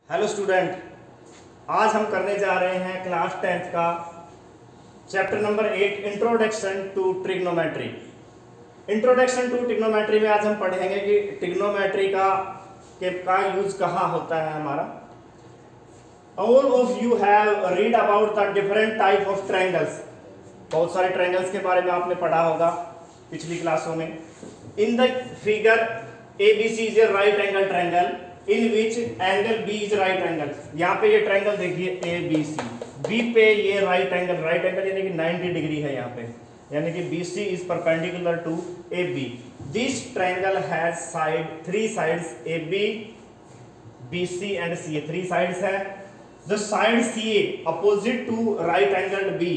Hello student, आज हम करने जा रहे हैं क्लास 10th का chapter number 8 introduction to trigonometry. Introduction to trigonometry में आज हम पढ़ेंगे कि ट्रिग्नोमेट्री का यूज कहाँ होता है हमारा। All of you have read about the different type of triangles. बहुत सारे ट्रायंगल्स के बारे में आपने पढ़ा होगा पिछली क्लासों में। In the figure ABC is a right angle triangle in which angle B is right angle. यहाँ पे ये ट्रायंगल देखिए ABC, B पे ये राइट एंगल यानी कि 90 डिग्री है यहाँ पे, यानी कि BC is perpendicular to AB। This triangle has three sides AB, BC and CA। Three sides है। The side CA opposite to right angle B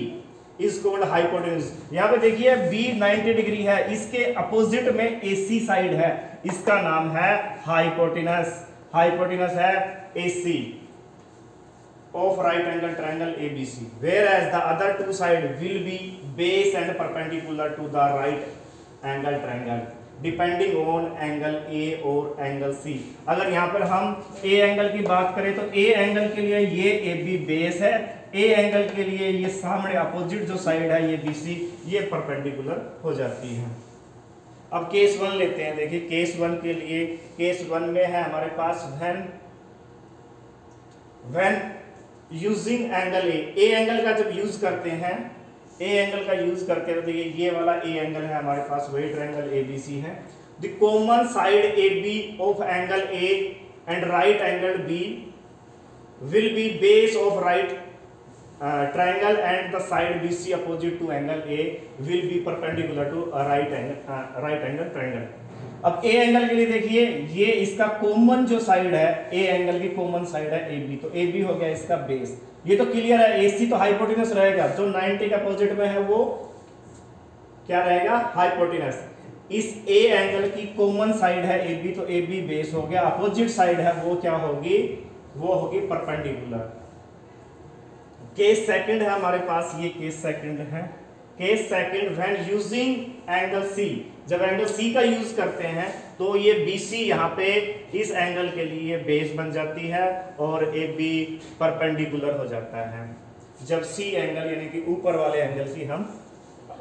is called hypotenuse. यहाँ पे देखिए B 90 डिग्री है, इसके अपोजिट में AC साइड है, इसका नाम है हाइपोटेनस। हाइपोटेनस है AC of right angle triangle ABC, whereas the other two side will be base and perpendicular to the right angle triangle depending on angle A और angle C। अगर यहाँ पर हम A एंगल की बात करें तो A एंगल के लिए ये AB बेस है, A एंगल के लिए ये सामने अपोजिट जो साइड है ये BC ये परपेंडिकुलर हो जाती है। अब केस 1 लेते हैं। देखिए केस 1 के लिए, केस 1 में है हमारे पास when using angle A angle का जब यूज करते हैं, ए एंगल का यूज करते हैं तो ये वाला ए एंगल है हमारे पास, वही ट्रायंगल ABC है। The common side AB of angle A and right angle B will be base of right triangle and the side BC opposite to angle A will be perpendicular to a right angle triangle। अब A angle के लिए देखिए ये इसका common जो side है, A angle की common side है AB, तो AB हो गया इसका बेस। ये तो क्लियर है, AC तो हाइपोटेनस रहेगा, जो 90 के अपोजिट में है वो क्या रहेगा, हाइपोटेनस। इस A एंगल की कॉमन साइड है AB, तो AB बेस हो गया, अपोजिट साइड है वो क्या होगी, वो होगी परपेंडिकुलर। केस सेकंड है हमारे पास, ये केस सेकंड है। Case second when using angle C, जब एंगल C का यूज करते हैं तो ये BC यहाँ पे इस एंगल के लिए बेस बन जाती है और AB परपेंडिकुलर हो जाता है। जब C एंगल यानी कि ऊपर वाले एंगल की हम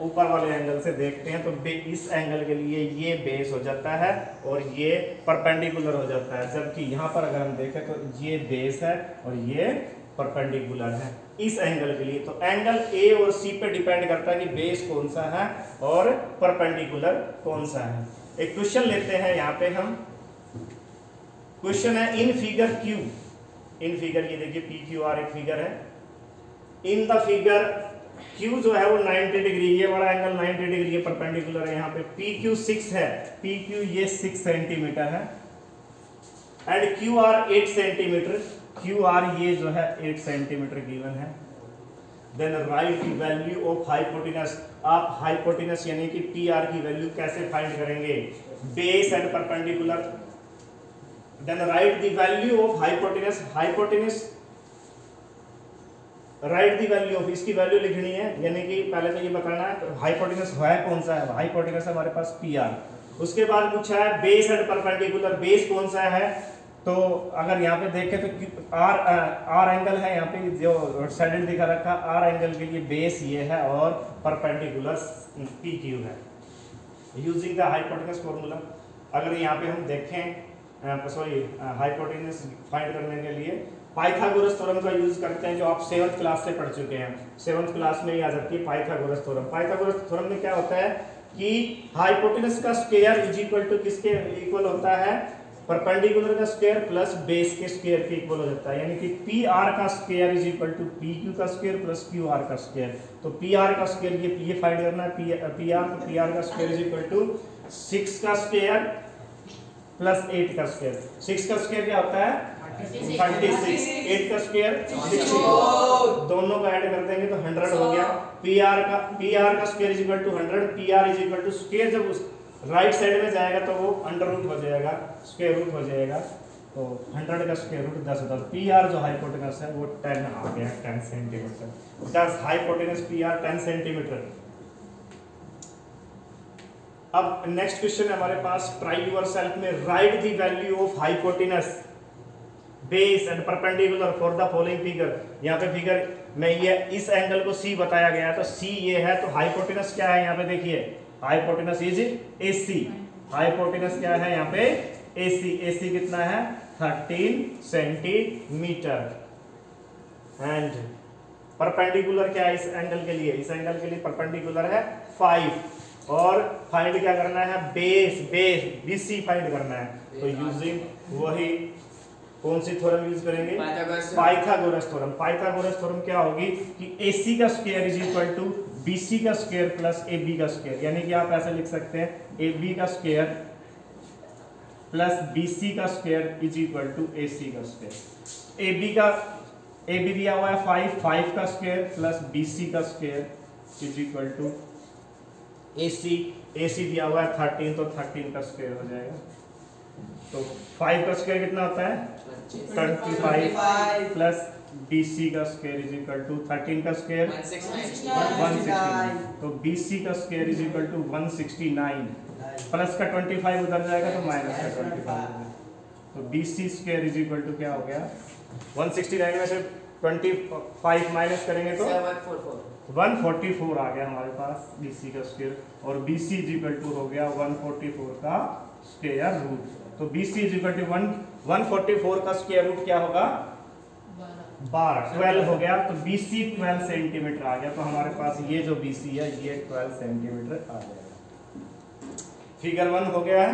ऊपर वाले एंगल से देखते हैं तो इस एंगल के लिए ये बेस हो जाता है और ये परपेंडिकुलर हो जाता है, जबकि यहाँ पर अगर हम देखें तो ये बेस है और ये परपेंडिकुलर है इस एंगल के लिए। तो एंगल A और C पे डिपेंड करता है कि बेस कौन सा है और परपेंडिकुलर कौन सा है। एक क्वेश्चन लेते हैं यहाँ पे हम। क्वेश्चन है in figure Q, in figure ये देखिए PQR एक फिगर है। इन द फिगर Q जो है वो 90 डिग्री, ये वाला एंगल 90 डिग्री ये परपेंडिकुलर है। यहाँ पे PQ 6 है, PQ ये 6 सेंटीमीटर है एंड QR 8 सेंटीमीटर, QR ये जो है 8 सेंटीमीटर गिवन है। Then write the value of hypotenuse. आप हाइपोटेनस यानी कि PR की वैल्यू कैसे फाइंड करेंगे, base and perpendicular. Then write the value of hypotenuse, hypotenuse write the value of, इसकी वैल्यू लिखनी है, यानी कि पहले तो ये बताना है हाइपोटेनस है कौन सा है। हाइपोटेनस हमारे पास PR। उसके बाद पूछा है बेस एंड परपेंडिकुलर, बेस कौन सा है, तो अगर यहाँ पे देखें तो आर एंगल है, यहाँ पे जो साइड दिखा रखा R एंगल के लिए बेस ये है और परपेंडिकुलर PQ है। यूजिंग द हाइपोटेनस फॉर्मूला, अगर यहाँ पे हम देखें सॉरी हाइपोटेनस फाइंड करने के लिए पाइथागोरस थ्योरम का यूज करते हैं, जो आप 7th क्लास से पढ़ चुके हैं। 7th क्लास में ही आ जाती है पाइथागोरस थ्योरम। पाइथागोरस थ्योरम में क्या होता है कि हाइपोटेनस का स्क्वायर इज इक्वल टू किसके इक्वल होता है, परपेंडिकुलर का स्क्वायर प्लस बेस के स्क्वायर के इक्वल हो जाता है, यानी कि PR का square is equal to PQ का स्क्वायर प्लस QR का स्क्वायर। तो PR का स्क्वायर ये फाइंड करना है, PR तो PR का स्क्वायर इज इक्वल टू 6 का स्क्वायर प्लस 8 का स्क्वायर। 6 का स्क्वायर क्या होता है 36, 8 का स्क्वायर 60, दोनों को ऐड कर देंगे तो 100 हो गया। PR का square is equal to 100, PR is equal to square जब उस राइट साइड में जाएगा तो वो अंडर रूट हो जाएगा, स्क्वायर रूट हो जाएगा, तो 100 का स्क्वायर रूट 10 होता है। PR जो हाइपोटेनस है वो 10 आ गया, 10 सेंटीमीटर। 10 hypotenuse PR 10 centimetre. अब नेक्स्ट क्वेश्चन है हमारे पास, ट्राई योरसेल्फ में right the value of hypotenuse base and perpendicular for the following figure. यहाँ पे फिगर में ये इस एंगल को सी बताया गया है, तो सी ये है, तो हाइपोटेनस क्या है यहाँ पे देखिए, हाइपोटेनस इज AC। हाइपोटेनस क्या है यहाँ पे AC। AC कितना है 13 सेंटीमीटर। एंड परपेंडिकुलर क्या है इस एंगल के लिए, इस एंगल के लिए परपेंडिकुलर है 5। और फाइंड क्या करना है, बेस BC फाइंड करना है। तो यूजिंग वही कौन सी थ्योरम यूज करेंगे, पाइथागोरस थ्योरम। पाइथागोरस थ्योरम क्या होगी कि AC का square is equal to BC का स्क्वायर प्लस AB का स्क्वायर, यानी कि आप ऐसे लिख सकते हैं AB का स्क्वायर प्लस BC का square is equal to AC का स्क्वायर। AB दिया हुआ है 5 का स्क्वायर प्लस BC का square is equal to AC दिया हुआ है 13, तो 13 का स्क्वायर हो जाएगा। तो 5 का स्क्वायर कितना होता है 25 प्लस BC का स्क्वायर इज इक्वल टू 13 का स्क्वायर 169, तो BC का square is equal to 169, plus का 25 उधर जाएगा तो माइनस का 25, तो BC square is equal to क्या हो गया 169 में से 25 माइनस करेंगे तो 144 आ गया हमारे पास BC का स्क्वायर, और BC इज इक्वल टू हो गया 144 का स्क्वायर रूट। तो BC इज इक्वल टू 144 का स्क्वायर रूट क्या होगा 12 हो गया, तो BC 12 सेंटीमीटर आ गया। तो हमारे पास ये जो BC है ये 12 सेंटीमीटर आ जाएगा। फिगर 1 हो गया है।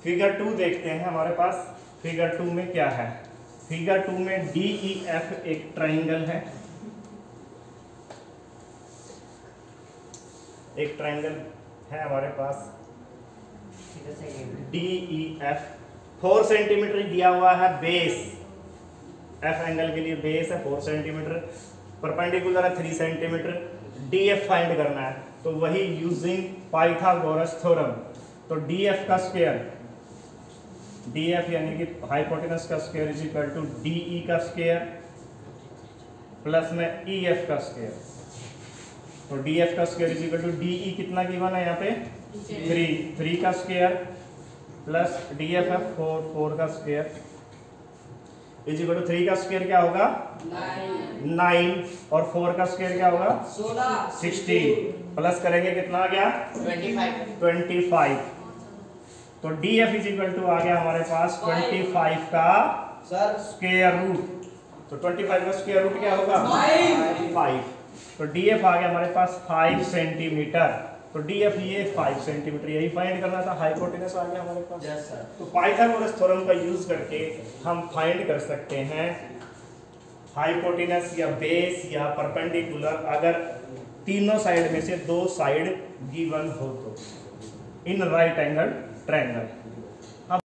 फिगर 2 देखते हैं हमारे पास। फिगर 2 में क्या है, फिगर 2 में DEF एक ट्राइंगल है, एक ट्राइंगल है हमारे पास DEF। 4 सेंटीमीटर दिया हुआ है बेस, F एंगल के लिए बेस है 4 सेंटीमीटर, परपेंडिकुलर है 3 सेंटीमीटर। DF फाइंड करना है, तो वही यूजिंग पाइथागोरस थ्योरम। तो DF का स्क्वायर, DF यानी कि हाइपोटेनस का square is equal to DE का स्क्वायर प्लस में EF का स्क्वायर। तो DF का square is equal to DE कितना गिवन है यहाँ पे 3 का स्क्वायर प्लस DF है 4 का स्क्वायर इज इक्वल टू 3 का स्क्वायर क्या होगा 9, और 4 का स्क्वायर क्या होगा 16, प्लस करेंगे कितना आ गया 25। तो DF इज इक्वल टू आ गया हमारे पास 25 का स्क्वायर रूट। तो 25 का स्क्वायर रूट क्या होगा 5। तो DF आ गया हमारे पास 5 सेंटीमीटर। तो DF ये 5 सेंटीमीटर, यही फाइंड करना था। हाइपोटेनस आ गया हमारे पास। Yes sir. तो पाइथागोरस थ्योरम का यूज करके हम फाइंड कर सकते हैं हाइपोटेनस या बेस या परपेंडिकुलर, अगर तीनों साइड में से 2 साइड गिवन हो तो इन राइट एंगल ट्रायंगल।